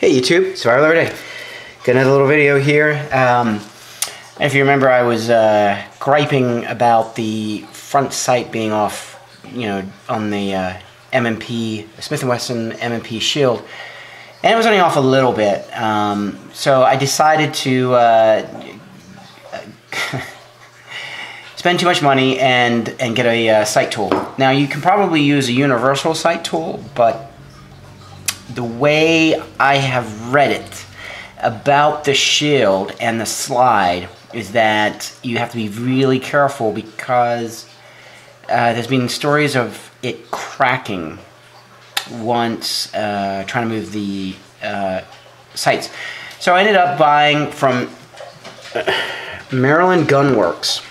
Hey YouTube, Survival Every Day. Got another little video here. If you remember, I was griping about the front sight being off, on the M&P, Smith & Wesson M&P Shield, and it was only off a little bit. So I decided to spend too much money and get a sight tool. Now you can probably use a universal sight tool, but the way I have read it about the Shield and the slide is that you have to be really careful because there's been stories of it cracking once trying to move the sights. So I ended up buying from Maryland Gun Works,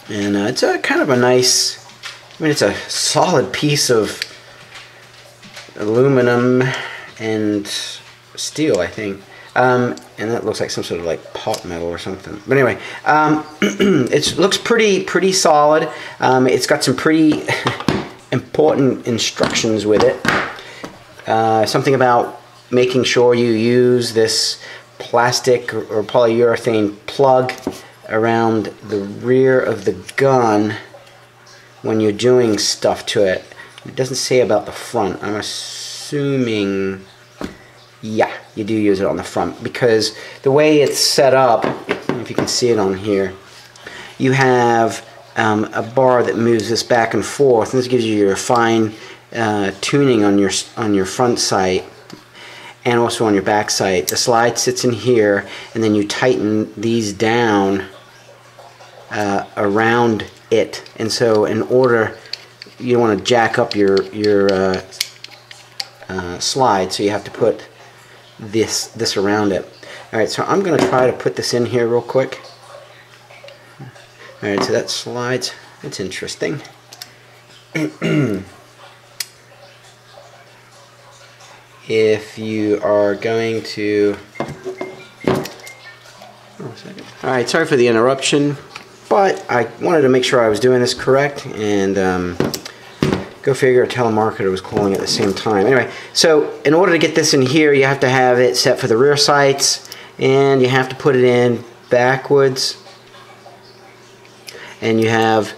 and it's a kind of a nice, it's a solid piece of aluminum and steel, I think, and that looks like some sort of like pot metal or something. But anyway, it looks pretty solid. It's got some pretty important instructions with it. Something about making sure you use this plastic or polyurethane plug around the rear of the gun when you're doing stuff to it. It doesn't say about the front. I'm assuming, yeah, you do use it on the front, because the way it's set up, if you can see it on here, you have a bar that moves this back and forth, and this gives you your fine tuning on your front sight and also on your back sight. The slide sits in here, and then you tighten these down around it, and so in order, you don't want to jack up your slide, so you have to put this around it. Alright, so I'm going to try to put this in here real quick. Alright, so that slides. That's interesting. If you are going to... Alright, sorry for the interruption, but I wanted to make sure I was doing this correct, and go figure, a telemarketer was calling at the same time. Anyway, so in order to get this in here, you have to have it set for the rear sights, and you have to put it in backwards, and you have,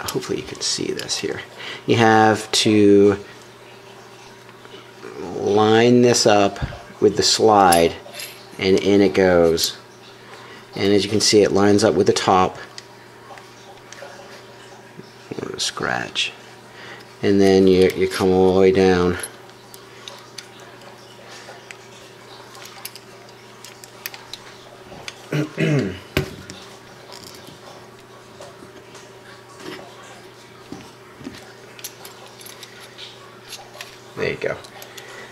hopefully you can see this here, you have to line this up with the slide, and in it goes. And as you can see, it lines up with the top. A scratch. And then you come all the way down. There you go.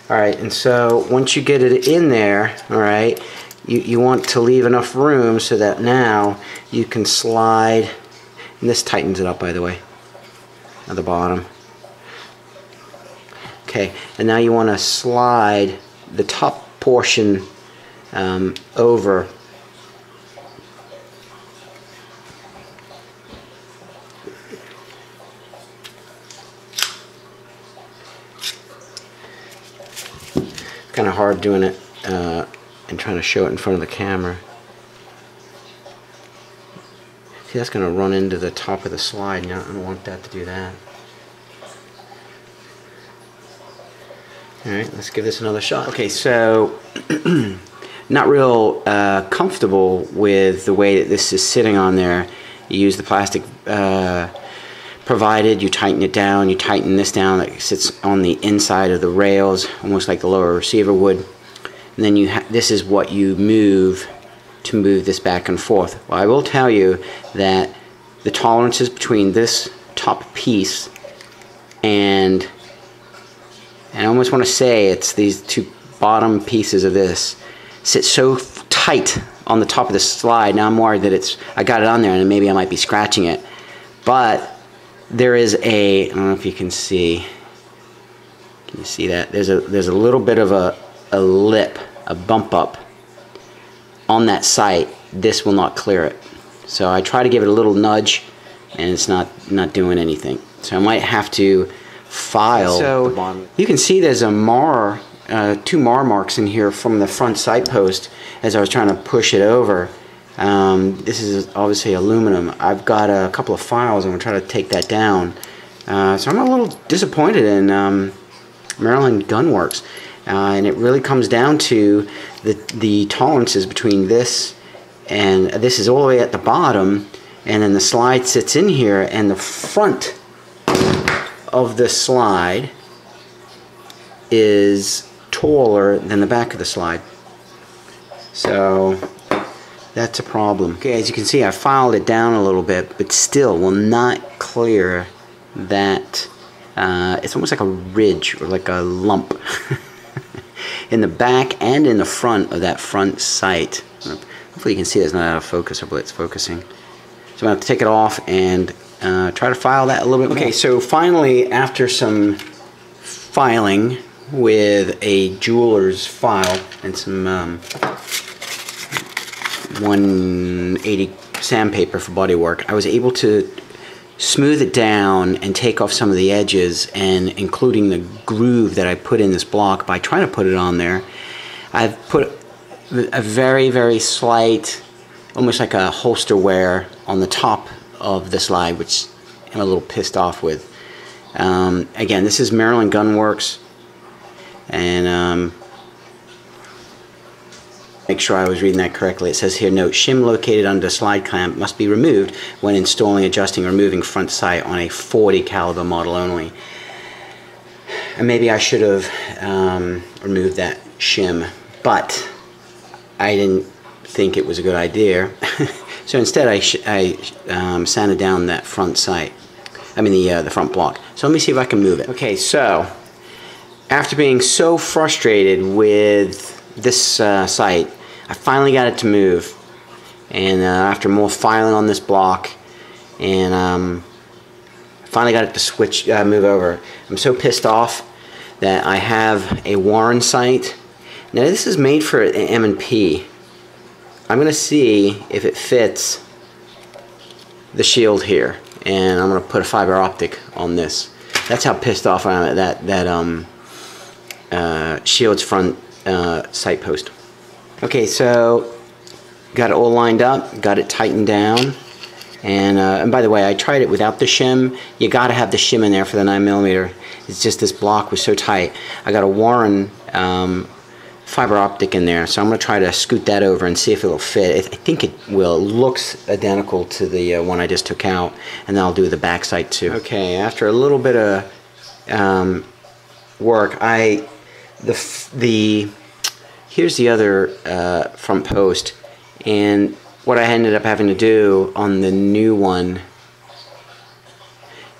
Alright, and so once you get it in there, alright, you want to leave enough room so that now you can slide, and this tightens it up, by the way, at the bottom. Okay, and now you want to slide the top portion over. Kind of hard doing it and trying to show it in front of the camera. See, that's going to run into the top of the slide. Now I don't want that to do that. Alright, let's give this another shot. Okay, so not real comfortable with the way that this is sitting on there. You use the plastic provided, you tighten it down, you tighten this down, that sits on the inside of the rails, almost like the lower receiver would. And then this is what you move to move this back and forth. Well, I will tell you that the tolerances between this top piece and I almost want to say it's these two bottom pieces of this sit so tight on the top of the slide. Now I'm worried that I got it on there and maybe I might be scratching it. But there is I don't know if you can see. Can you see that? There's a little bit of a lip, a bump up on that sight. This will not clear it. So I try to give it a little nudge, and it's not doing anything. So I might have to file. So you can see there's a mar 2 marks in here from the front sight post as I was trying to push it over. This is obviously aluminum. I've got a couple of files. I'm going to try to take that down. So I'm a little disappointed in Maryland Gun Works. And it really comes down to the tolerances between this, and this is all the way at the bottom, and then the slide sits in here, and the front of the slide is taller than the back of the slide. So that's a problem. Okay, as you can see, I filed it down a little bit, but still will not clear that. It's almost like a ridge or like a lump in the back and in the front of that front sight. Hopefully you can see it's not out of focus, or it's focusing. So I'm going to have to take it off and try to file that a little bit more. Okay, so finally, after some filing with a jeweler's file and some 180 sandpaper for body work, I was able to smooth it down and take off some of the edges, and including the groove that I put in this block by trying to put it on there. I've put a very, very slight, almost like a holster wear on the top of the slide, which I'm a little pissed off with. Again, this is Maryland Gun Works, and make sure I was reading that correctly. It says here, note, shim located under slide clamp must be removed when installing, adjusting, or removing front sight on a .40 caliber model only. And maybe I should have removed that shim, but I didn't think it was a good idea. So instead I sanded down that front sight. I mean the front block. So let me see if I can move it. Okay, so after being so frustrated with this sight, I finally got it to move, and after more filing on this block, and finally got it to switch, move over. I'm so pissed off that I have a Warren sight. Now this is made for an M&P. I'm going to see if it fits the shield here, and I'm going to put a fiber optic on this. That's how pissed off I am at that shield's front sight post. Okay, so got it all lined up, got it tightened down, and by the way, I tried it without the shim. You got to have the shim in there for the 9mm. It's just this block was so tight. I got a Warren fiber optic in there, so I'm going to try to scoot that over and see if it'll fit. I think it will. It looks identical to the one I just took out, and then I'll do the back sight too. Okay, after a little bit of work, here's the other front post, and what I ended up having to do on the new one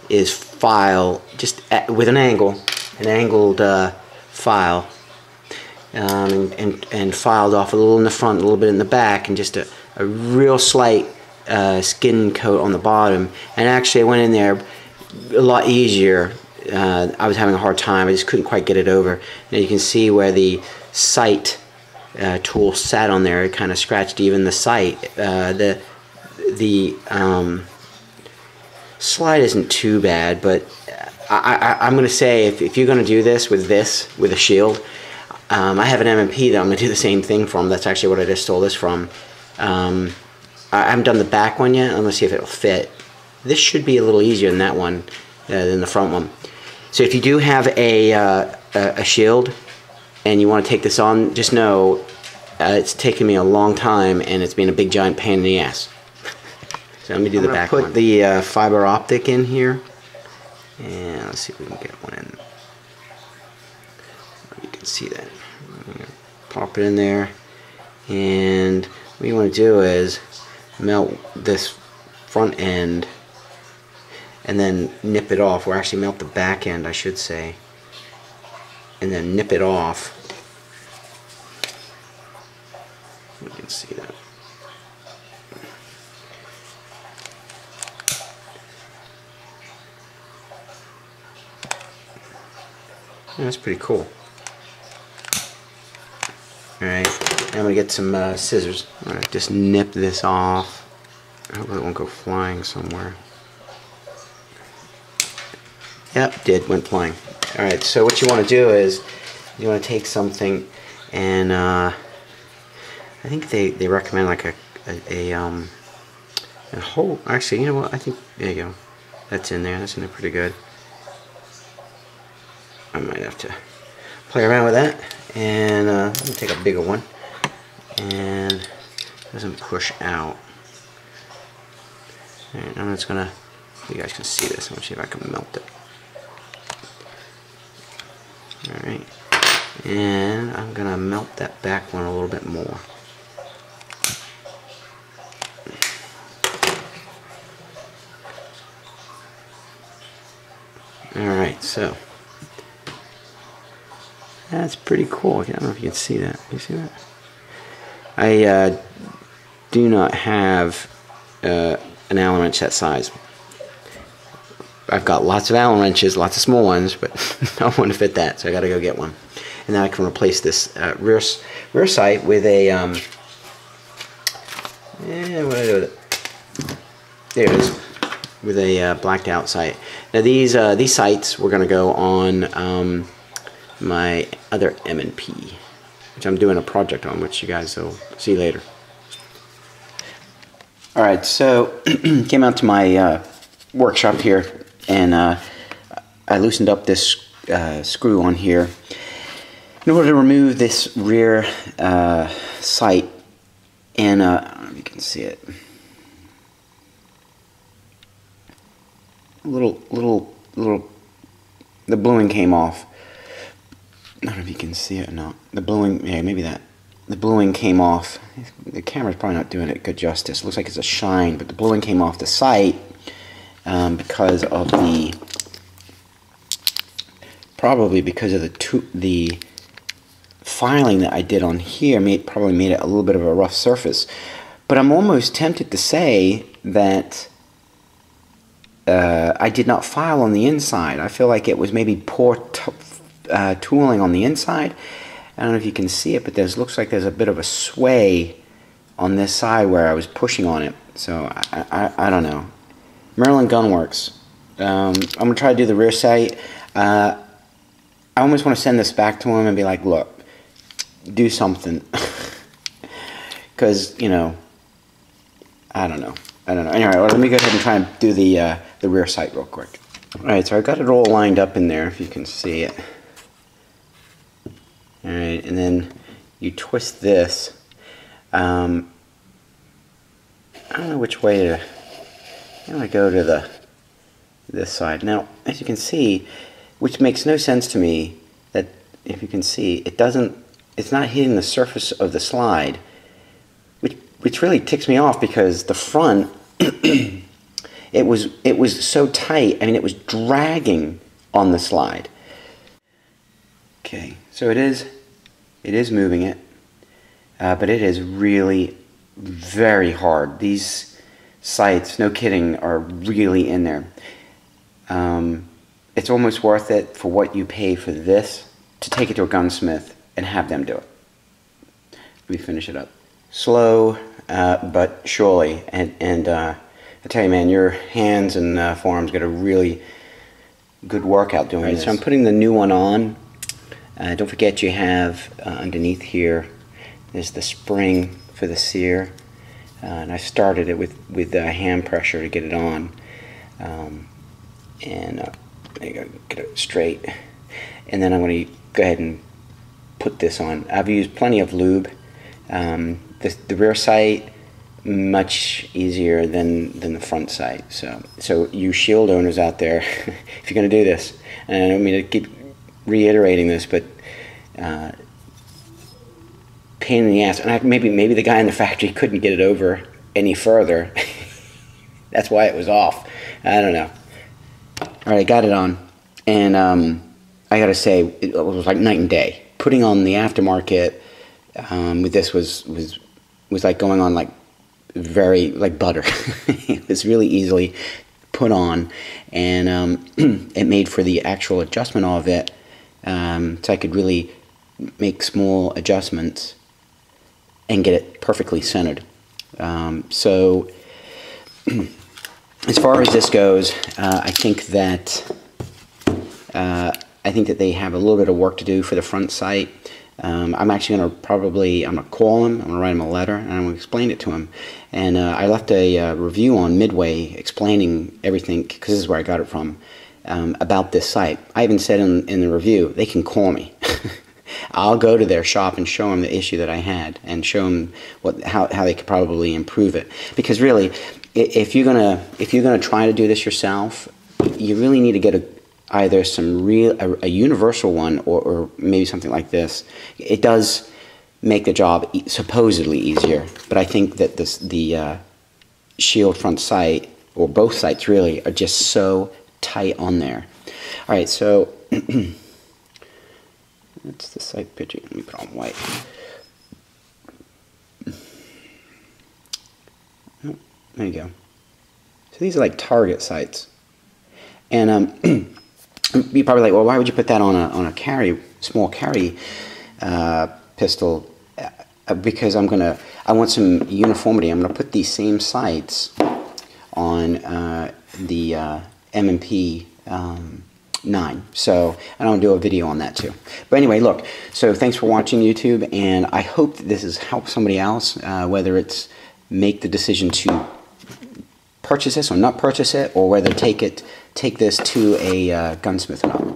is file just with an angled file, and filed off a little in the front, a little bit in the back, and just a real slight skin coat on the bottom. And actually I went in there a lot easier. I was having a hard time. I just couldn't quite get it over. Now you can see where the sight tool sat on there. It kind of scratched even the sight. The slide isn't too bad, but I'm going to say if you're going to do this with a shield, I have an M&P that I'm going to do the same thing from. That's actually what I just stole this from. I haven't done the back one yet. I'm going to see if it'll fit. This should be a little easier than that one, than the front one. So if you do have a shield and you want to take this on, just know it's taken me a long time, and it's been a big giant pain in the ass. So let me do the back one. Put the fiber optic in here, and let's see if we can get one in. You can see that. I'm gonna pop it in there, and what you want to do is melt this front end and then nip it off, or actually melt the back end, I should say, and then nip it off. You can see that. Yeah, that's pretty cool. Alright, now I'm going to get some scissors. I'm going to just nip this off. I hope it won't go flying somewhere. Yep, went flying. Alright, so what you want to do is you want to take something and I think they recommend like a whole, actually, you know what, I think, there you go, that's in there pretty good. I might have to play around with that, and I'm going to take a bigger one, and it doesn't push out. Alright, I'm just going to, you guys can see this, I'm going to see if I can melt it. Alright, and I'm going to melt that back one a little bit more. Alright, so that's pretty cool. I don't know if you can see that. You see that? I do not have an Allen wrench that size. I've got lots of Allen wrenches, lots of small ones, but no one to fit that, so I got to go get one. And then I can replace this rear sight with a what do I do with it? There it is, with a blacked out sight. Now these sights were going to go on my other M&P, which I'm doing a project on, which you guys will see later. Alright, so came out to my workshop here, and I loosened up this screw on here in order to remove this rear sight, and I don't know if you can see it. The bluing came off. I don't know if you can see it or not. The bluing, yeah, maybe that. The bluing came off. The camera's probably not doing it good justice. It looks like it's a shine, but the bluing came off the sight because of probably because of the filing that I did on here probably made it a little bit of a rough surface. But I'm almost tempted to say that I did not file on the inside. I feel like it was maybe poor tooling on the inside. I don't know if you can see it, but looks like there's a bit of a sway on this side where I was pushing on it. So I don't know. Maryland Gunworks. I'm gonna try to do the rear sight. I almost want to send this back to him and be like, look, do something, because you know, I don't know. Anyway, well, let me go ahead and try and do the rear sight real quick. All right, so I got it all lined up in there, if you can see it. All right, and then you twist this. I don't know which way to. I'm gonna go to this side now. As you can see, which makes no sense to me, that if you can see, it's not hitting the surface of the slide, which really ticks me off, because the front it was so tight. I mean, it was dragging on the slide. Okay, so it is moving it, but it is really very hard. These sights, no kidding, are really in there. It's almost worth it for what you pay for this to take it to a gunsmith and have them do it. Let me finish it up. Slow, but surely, and I tell you, man, your hands and forearms get a really good workout doing this. So I'm putting the new one on. Don't forget you have underneath here is the spring for the sear, and I started it with hand pressure to get it on, and there you go, get it straight, and then I'm going to go ahead and put this on. I've used plenty of lube. The rear sight, much easier than the front sight. So you Shield owners out there, if you're going to do this, and I don't mean to keep reiterating this, but pain in the ass. And maybe the guy in the factory couldn't get it over any further. That's why it was off. I don't know. All right, I got it on, and I got to say, it was like night and day. Putting on the aftermarket with this was like going on like butter. It was really easily put on, and it made for the actual adjustment of it, so I could really make small adjustments and get it perfectly centered. So as far as this goes, I think that I think that they have a little bit of work to do for the front sight. I'm actually going to call him, I'm going to write him a letter, and I'm going to explain it to him. And I left a review on Midway explaining everything, because this is where I got it from, about this sight. I even said in the review, they can call me. I'll go to their shop and show them the issue that I had, and show them how they could probably improve it. Because really, if you're gonna try to do this yourself, you really need to get either a universal one, or maybe something like this. It does make the job supposedly easier, but I think that the Shield front sight, or both sights really, are just so tight on there. All right, so that's the sight picture. Let me put on white. Oh, there you go. So these are like target sights, and you're probably like, well, why would you put that on a small carry pistol? Because I want some uniformity. I'm gonna put these same sights on the M&P 9. So, and I'll do a video on that too. But anyway, look, so thanks for watching YouTube, and I hope that this has helped somebody else, whether it's make the decision to purchase this or not purchase it, or whether take this to a gunsmith or not.